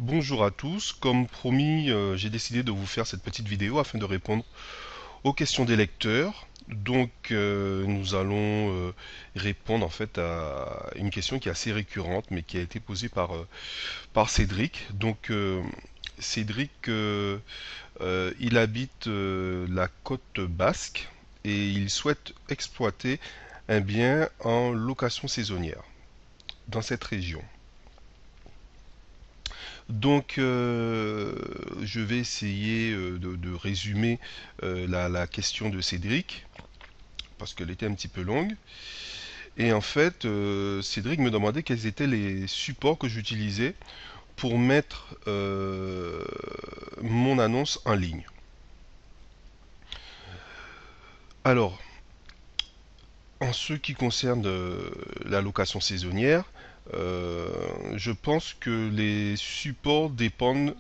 Bonjour à tous, comme promis, j'ai décidé de vous faire cette petite vidéo afin de répondre aux questions des lecteurs. Donc nous allons répondre en fait à une question qui est assez récurrente mais qui a été posée par Cédric. Donc Cédric, il habite la côte basque et il souhaite exploiter un bien en location saisonnière dans cette région. Donc, je vais essayer de résumer la question de Cédric, parce qu'elle était un petit peu longue. Et en fait, Cédric me demandait quels étaient les supports que j'utilisais pour mettre mon annonce en ligne. Alors, en ce qui concerne la location saisonnière, je pense que les supports dépendent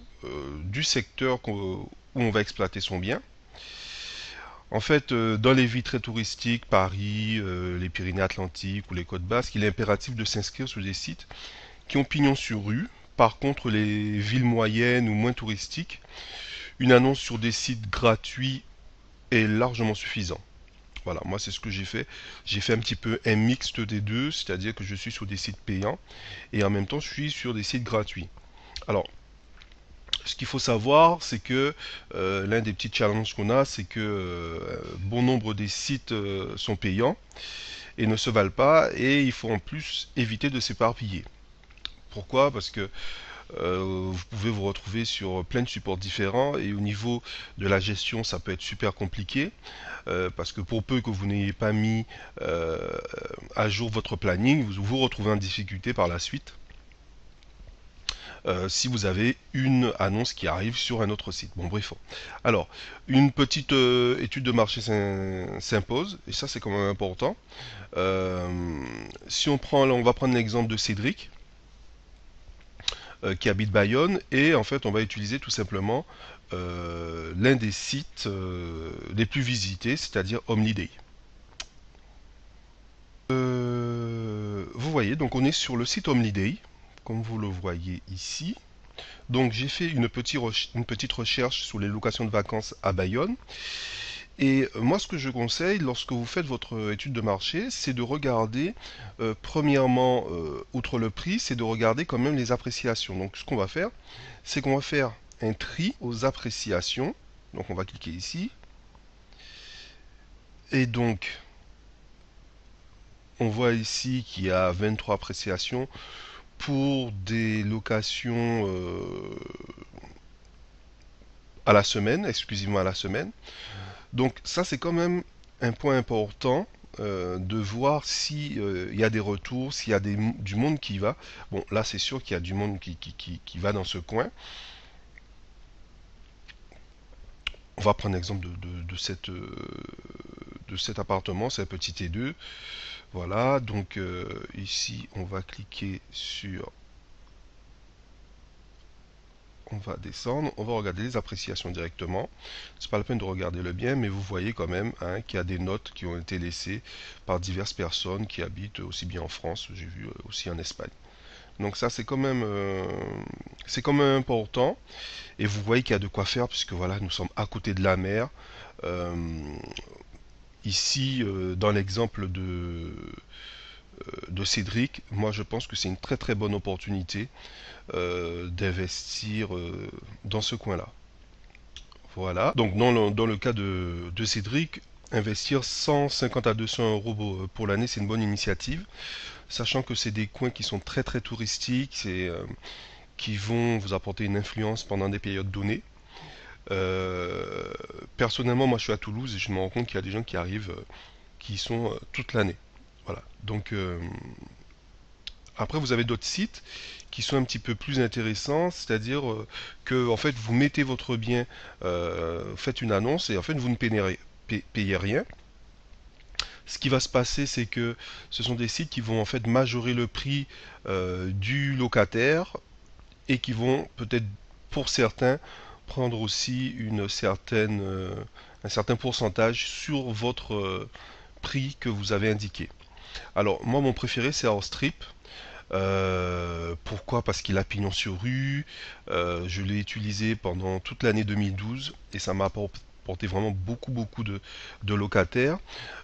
du secteur où on va exploiter son bien. En fait, dans les villes très touristiques, Paris, les Pyrénées-Atlantiques ou les Côtes Basques, il est impératif de s'inscrire sur des sites qui ont pignon sur rue. Par contre, les villes moyennes ou moins touristiques, une annonce sur des sites gratuits est largement suffisant. Voilà, moi c'est ce que j'ai fait. J'ai fait un petit peu un mixte des deux, c'est-à-dire que je suis sur des sites payants et en même temps je suis sur des sites gratuits. Alors, ce qu'il faut savoir, c'est que l'un des petits challenges qu'on a, c'est que bon nombre des sites sont payants et ne se valent pas, et il faut en plus éviter de s'éparpiller. Pourquoi? Parce que vous pouvez vous retrouver sur plein de supports différents et au niveau de la gestion, ça peut être super compliqué parce que pour peu que vous n'ayez pas mis à jour votre planning, vous vous retrouvez en difficulté par la suite si vous avez une annonce qui arrive sur un autre site. Bon, bref. Alors, une petite étude de marché s'impose, et ça c'est quand même important. Si on prend, là, on va prendre l'exemple de Cédric, qui habite Bayonne, et en fait on va utiliser tout simplement l'un des sites les plus visités, c'est-à-dire Omniday. Vous voyez, donc on est sur le site Omniday, comme vous le voyez ici. Donc j'ai fait une petite recherche sur les locations de vacances à Bayonne. Et moi, ce que je conseille lorsque vous faites votre étude de marché, c'est de regarder, premièrement, outre le prix, c'est de regarder quand même les appréciations. Donc ce qu'on va faire, c'est qu'on va faire un tri aux appréciations. Donc on va cliquer ici. Et donc, on voit ici qu'il y a 23 appréciations pour des locations à la semaine, exclusivement à la semaine. Donc ça, c'est quand même un point important de voir si il y a des retours, s'il y a du monde qui va. Bon, là, c'est sûr qu'il y a du monde qui va dans ce coin. On va prendre l'exemple de cet appartement, c'est un petit T2. Voilà, donc ici, on va cliquer sur... On va descendre, on va regarder les appréciations directement. C'est pas la peine de regarder le bien, mais vous voyez quand même hein, qu'il y a des notes qui ont été laissées par diverses personnes qui habitent aussi bien en France, j'ai vu aussi en Espagne. Donc ça c'est quand même important. Et vous voyez qu'il y a de quoi faire puisque voilà, nous sommes à côté de la mer. Euh, Ici, dans l'exemple de Cédric, moi je pense que c'est une très très bonne opportunité d'investir dans ce coin-là. Voilà. Donc dans le cas de Cédric, investir 150 à 200 euros pour l'année, c'est une bonne initiative, sachant que c'est des coins qui sont très très touristiques, qui vont vous apporter une influence pendant des périodes données. Euh, Personnellement, moi je suis à Toulouse et je me rends compte qu'il y a des gens qui arrivent, qui y sont toute l'année. Voilà. Donc après, vous avez d'autres sites qui sont un petit peu plus intéressants, c'est-à-dire que en fait, vous mettez votre bien, faites une annonce et en fait, vous ne payez rien. Ce qui va se passer, c'est que ce sont des sites qui vont en fait majorer le prix du locataire et qui vont peut-être pour certains prendre aussi un certain pourcentage sur votre prix que vous avez indiqué. Alors moi mon préféré c'est Outstrip. Pourquoi? Parce qu'il a pignon sur rue. Je l'ai utilisé pendant toute l'année 2012 et ça m'a apporté vraiment beaucoup de locataires.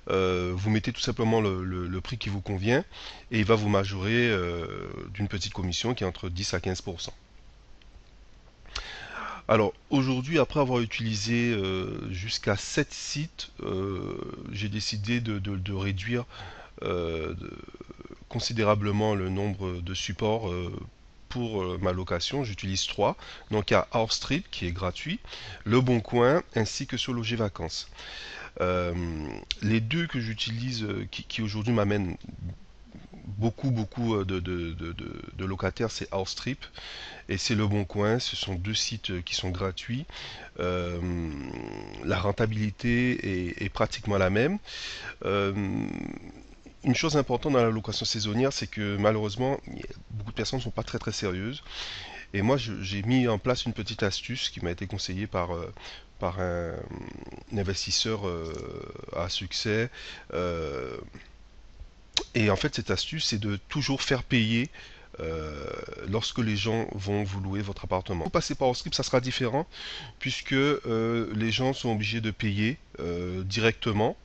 Vous mettez tout simplement le prix qui vous convient et il va vous majorer d'une petite commission qui est entre 10 à 15%. Alors aujourd'hui, après avoir utilisé jusqu'à 7 sites, j'ai décidé de réduire considérablement le nombre de supports pour ma location. J'utilise 3. Donc il y a Hourstrip qui est gratuit, Le Bon Coin ainsi que Sur Loger Vacances. Euh, les deux que j'utilise qui aujourd'hui m'amènent beaucoup de locataires, c'est Hourstrip et c'est Le Bon Coin. Ce sont deux sites qui sont gratuits. Euh, la rentabilité est pratiquement la même. Euh, une chose importante dans la location saisonnière, c'est que malheureusement, beaucoup de personnes ne sont pas très sérieuses. Et moi, j'ai mis en place une petite astuce qui m'a été conseillée par un investisseur à succès. Euh, et en fait, cette astuce, c'est de toujours faire payer lorsque les gens vont vous louer votre appartement. Vous passez par Script, ça sera différent puisque les gens sont obligés de payer directement.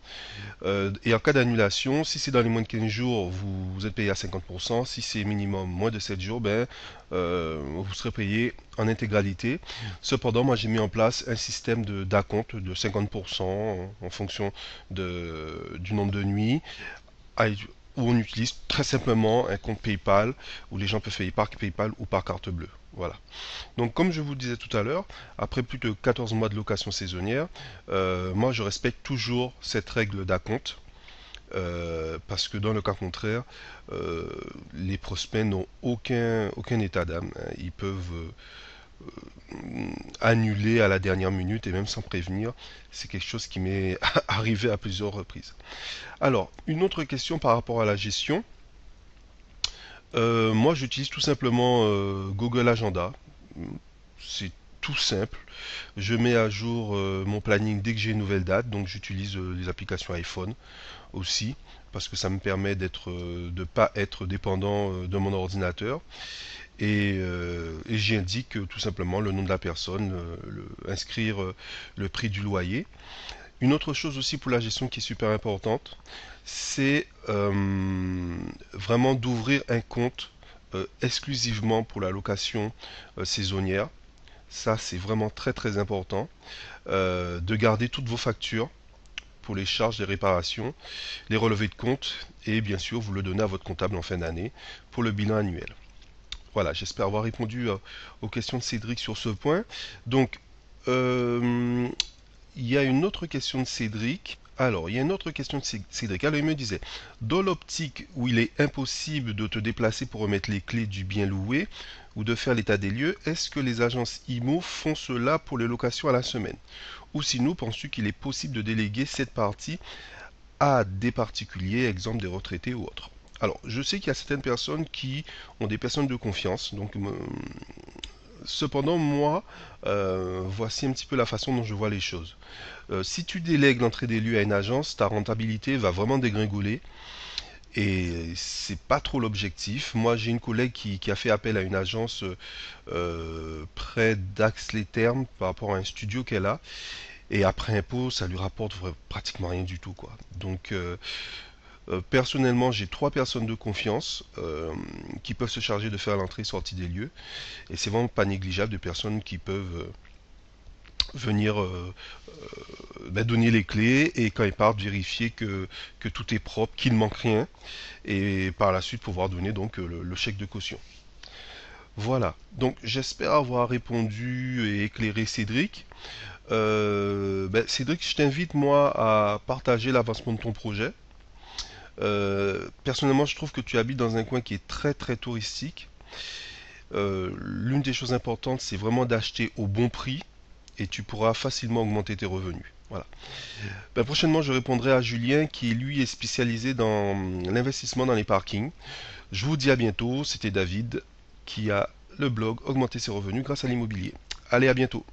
Et en cas d'annulation, si c'est dans les moins de 15 jours, vous êtes payé à 50%. Si c'est minimum moins de 7 jours, ben, vous serez payé en intégralité. Cependant, moi j'ai mis en place un système d'acompte de 50% en fonction du nombre de nuits où on utilise très simplement un compte PayPal où les gens peuvent payer par PayPal ou par carte bleue. Voilà. Donc comme je vous le disais tout à l'heure, après plus de 14 mois de location saisonnière, moi je respecte toujours cette règle d'acompte. Parce que dans le cas contraire, les prospects n'ont aucun état d'âme, hein. Ils peuvent annuler à la dernière minute et même sans prévenir. C'est quelque chose qui m'est arrivé à plusieurs reprises. Alors, une autre question par rapport à la gestion. Moi, j'utilise tout simplement Google Agenda. C'est tout simple. Je mets à jour mon planning dès que j'ai une nouvelle date. Donc, j'utilise les applications iPhone aussi parce que ça me permet de ne pas être dépendant de mon ordinateur. Et j'y indique tout simplement le nom de la personne, inscrire le prix du loyer. Une autre chose aussi pour la gestion qui est super importante, c'est vraiment d'ouvrir un compte exclusivement pour la location saisonnière. Ça, c'est vraiment très important. De garder toutes vos factures pour les charges des réparations, les relevés de compte et bien sûr, vous le donnez à votre comptable en fin d'année pour le bilan annuel. Voilà, j'espère avoir répondu aux questions de Cédric sur ce point. Donc, il y a une autre question de Cédric. Alors, il y a une autre question de Cédric. Alors, il me disait, dans l'optique où il est impossible de te déplacer pour remettre les clés du bien loué ou de faire l'état des lieux, est-ce que les agences IMO font cela pour les locations à la semaine? Ou sinon, penses-tu qu'il est possible de déléguer cette partie à des particuliers, exemple des retraités ou autres? Alors, je sais qu'il y a certaines personnes qui ont des personnes de confiance, donc cependant, moi, voici un petit peu la façon dont je vois les choses. Si tu délègues l'entrée des lieux à une agence, ta rentabilité va vraiment dégringoler et c'est pas trop l'objectif. Moi, j'ai une collègue qui a fait appel à une agence près d'Ax-les-Thermes par rapport à un studio qu'elle a et après impôt, ça lui rapporte pratiquement rien du tout, quoi. Donc, personnellement, j'ai 3 personnes de confiance qui peuvent se charger de faire l'entrée et sortie des lieux. Et c'est vraiment pas négligeable de personnes qui peuvent venir donner les clés et quand ils partent vérifier que tout est propre, qu'il ne manque rien et par la suite pouvoir donner donc le chèque de caution. Voilà, donc j'espère avoir répondu et éclairé Cédric. Cédric, je t'invite moi à partager l'avancement de ton projet. Personnellement, je trouve que tu habites dans un coin qui est très touristique. L'une des choses importantes, c'est vraiment d'acheter au bon prix et tu pourras facilement augmenter tes revenus. Voilà. Prochainement, je répondrai à Julien qui, lui, est spécialisé dans l'investissement dans les parkings. Je vous dis à bientôt. C'était David qui a le blog Augmenter ses revenus grâce à l'immobilier. Allez, à bientôt.